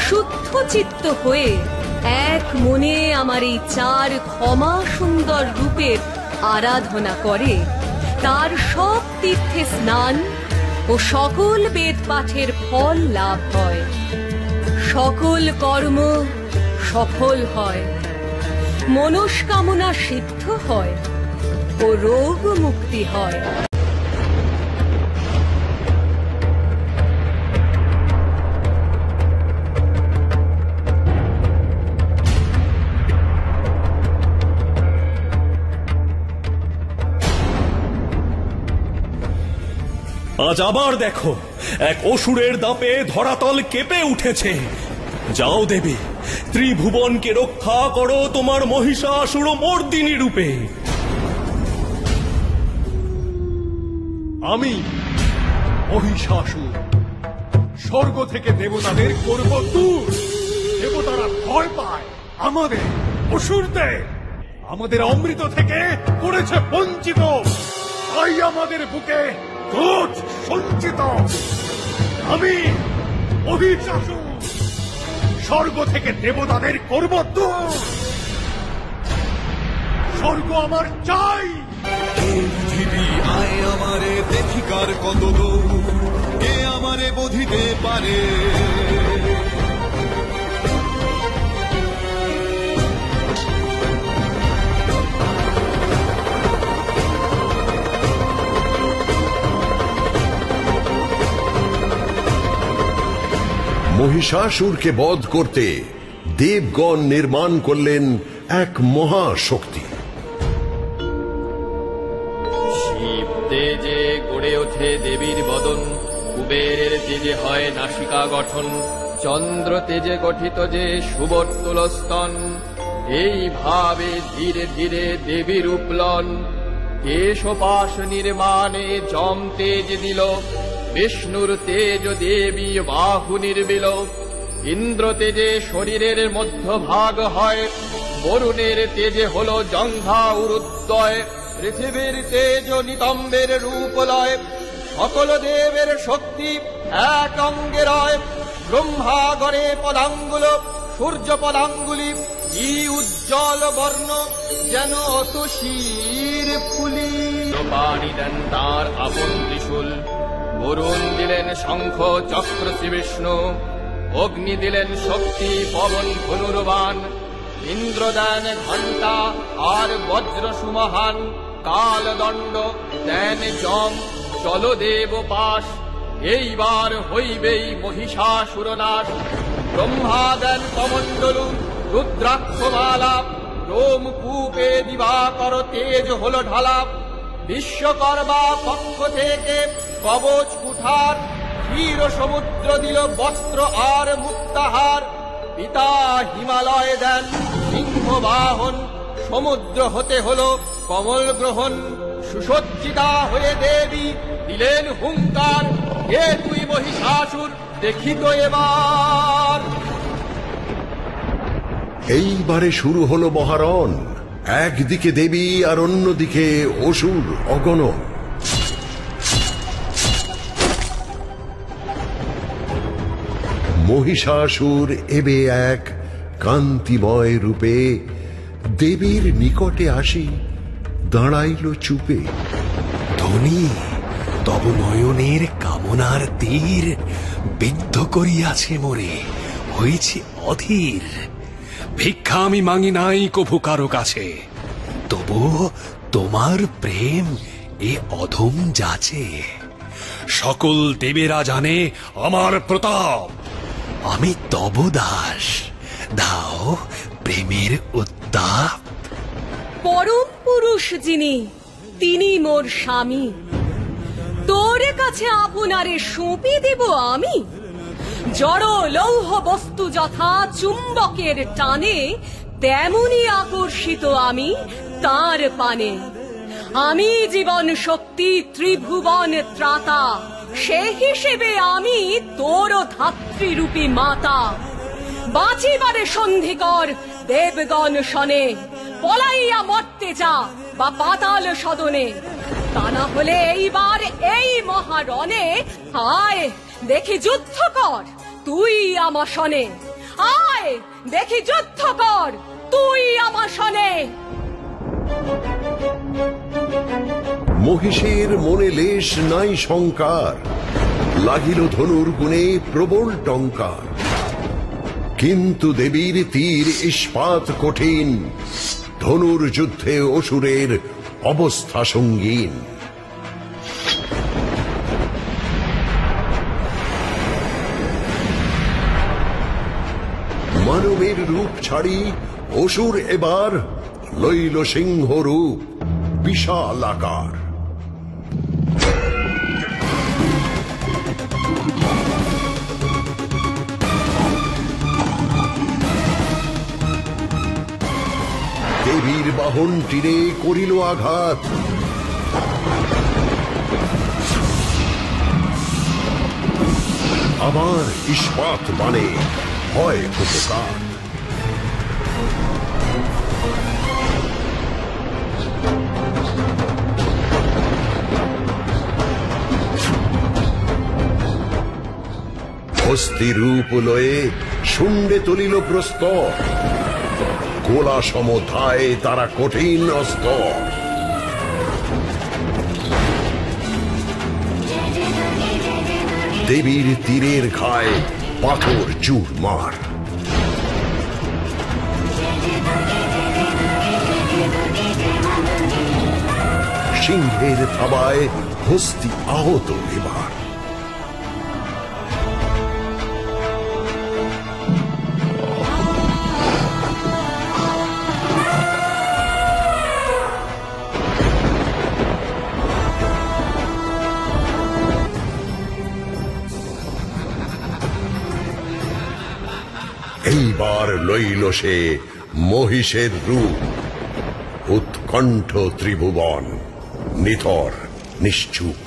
শুদ্ধ চিত্ত হয়ে এক মনে আমার এই চার ক্ষমা সুন্দর রূপের আরাধনা করে, তার সব তীর্থে স্নান ও সকল বেদ পাঠের ফল লাভ হয়। সকল কর্ম সফল হয়, মনস্কামনা সিদ্ধ হয় ও রোগ মুক্তি হয়। আজ আবার দেখো এক অসুরের দাপে ধরাতল কেঁপে উঠেছে। যাও দেবী, ত্রিভুবনকে রক্ষা করো তোমার মহিষাসুর মর্দিনী রূপে। আমি মহিষাসুর স্বর্গ থেকে দেবতাদের করব দূর। দেবতারা ভয় পায় আমাদের অসুরদের, আমাদের অমৃত থেকে করেছে বঞ্চিত, তাই আমাদের বুকে ক্রোধ সঞ্চিত। আমি মহিষাসুর স্বর্গ থেকে দেবতাদের করব দূর। স্বর্গ আমার চাই। পৃথিবী আয় আমারে দেখিকার কত দূর, কে আমারে বুঝিতে পারে। মহিষাসুরকে বধ করতে দেবগণ নির্মাণ করলেন এক মহাশক্তি। শিব তেজে গড়ে ওঠে দেবীর বদন, কুবেরের তেজে হয় নাসিকা গঠন, চন্দ্র তেজে গঠিত যে সুবর্তুল স্তন, এইভাবে ধীরে ধীরে দেবীর উপলন। কেশপাশ নির্মাণে যম তেজ দিল, বিষ্ণুর তেজ দেবী বাহু নির্বিল। ইন্দ্র তেজে শরীরের মধ্যভাগ হয়, বরুণের তেজে হল জঙ্ঘা উরুদ্বয়। পৃথিবীর তেজ নিতম্বের রূপ লয়, সকল দেবের শক্তি এক অঙ্গে রয়। ব্রহ্মা গড়ে পদাঙ্গুল, সূর্য পদাঙ্গুলি, কি উজ্জ্বল বর্ণ যেন অতসীর ফুলি। পানি দেন তার আপন ত্রিশূল, বরুণ দিলেন শঙ্খ চক্র শ্রীবিষ্ণু, অগ্নি দিলেন শক্তি পবন ধনুর্বাণ। ইন্দ্র দেন ঘণ্টা আর বজ্র সুমহান, কালদণ্ড দেন যম জলদেব পাশ। এইবার হইবেই মহিষাসুর নাশ। ব্রহ্মা দেন কমণ্ডলু রুদ্রাক্ষমালা, রোমকূপে দিবাকর তেজ হল ঢালা। বিশ্বকর্মা পক্ষ থেকে কবচ কুঠার, ক্ষীর সমুদ্র দিল বস্ত্র আর মুক্তাহার। পিতা হিমালয় দেন সিংহ বাহন, সমুদ্র হতে হল কমল গ্রহণ। সুসজ্জিতা হয়ে দেবী দিলেন হুঙ্কার, হে তুই মহিষাসুর দেখিত এবার। এইবারে শুরু হলো মহারণ। একদিকে দেবী আর অন্যদিকে অসুর অগণন। মহিষাসুর এবে এক কান্তিময় রূপে দেবীর নিকটে আসি দাঁড়াইল চুপে। ধনী তব নয়নের কামনার তীর বিদ্ধ করিয়াছে মোরে, হয়েছে অধীর। ভিক্ষা আমি মাঙি নাই কভু কারো কাছে, তবু তোমার প্রেম এ অধম যাচে। সকল দেবেরা জানে আমার প্রতাপ, আমি তব দাস, দাও প্রেমের উত্তাপ। পরম পুরুষ যিনি, তিনি মোর স্বামী, তোর কাছে আপনারে সঁপি দেব আমি। জড় লৌহ বস্তু যথা চুম্বকের টানে, তেমনি আকর্ষিত আমি তার পানে। আমি জীবন শক্তি ত্রিভুবন ত্রাতা, সে হিসেবে আমি তোর ধাত্রীরূপী মাতা। বাঁচিবারে সন্ধি কর দেবগণ শনে, পলাইয়া মরতে যা বা পাতাল সদনে। তা না হলে এইবার এই মহারণে আয় দেখি যুদ্ধ কর তুই আমার শনে। আয় দেখি যুদ্ধ কর তুই আমার শনে। মহিষের মনে লেশ নাই শঙ্কার, লাগিল ধনুর গুণে প্রবল টঙ্কার। কিন্তু দেবীর তীর ইস্পাত কঠিন, ধনুর যুদ্ধে অসুরের অবস্থা সঙ্গীন। মানবের রূপ ছাড়ি অসুর এবার লইল সিংহ রূপ বিশাল আকার। বাহন তীরে করিল আঘাত। আমার ইস্পাত মানে হয় উপকার। হস্তি রূপ লয়ে শুন্ডে তুলিল প্রস্তর, গোলা সমধায় তারা কঠিন অস্তর। দেবীর তীরের ঘায়ে পাথর চুরমার। সিংহের থাবায় হস্তি আহত এবার। এইবার লইল সে মহিষের রূপ, উৎকণ্ঠ ত্রিভুবন নিথর নিশ্চুপ।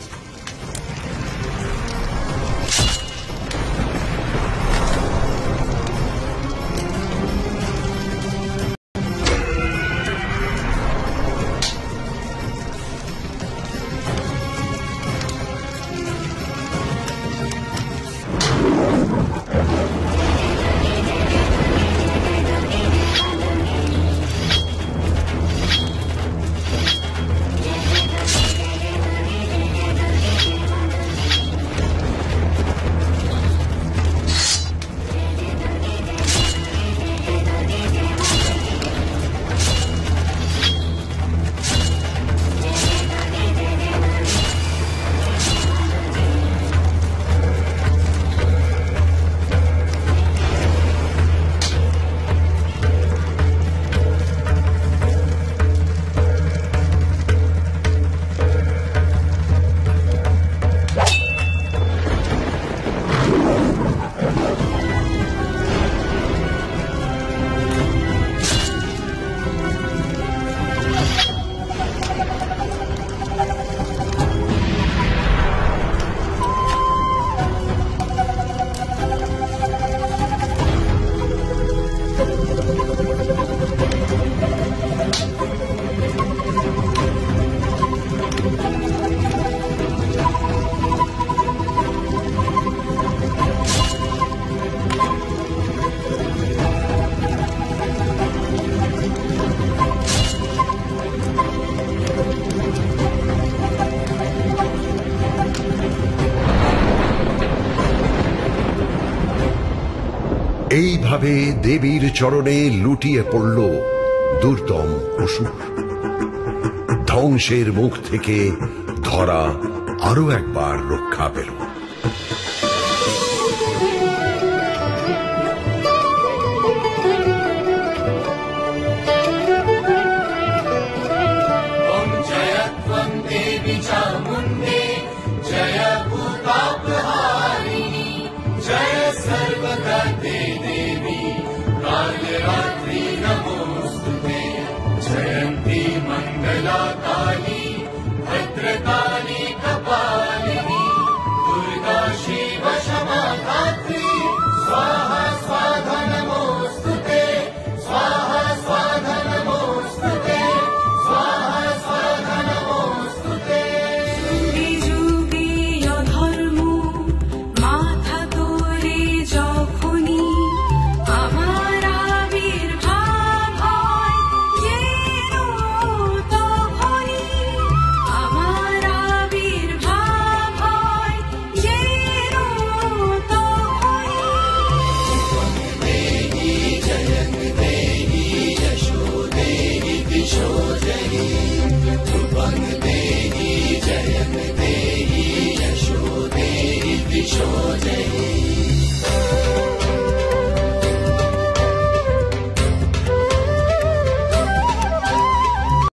এইভাবে দেবীর চরণে লুটিয়ে পড়ল দুর্দম অসুর। ধ্বংসের মুখ থেকে ধরা আরো একবার রক্ষা পেল।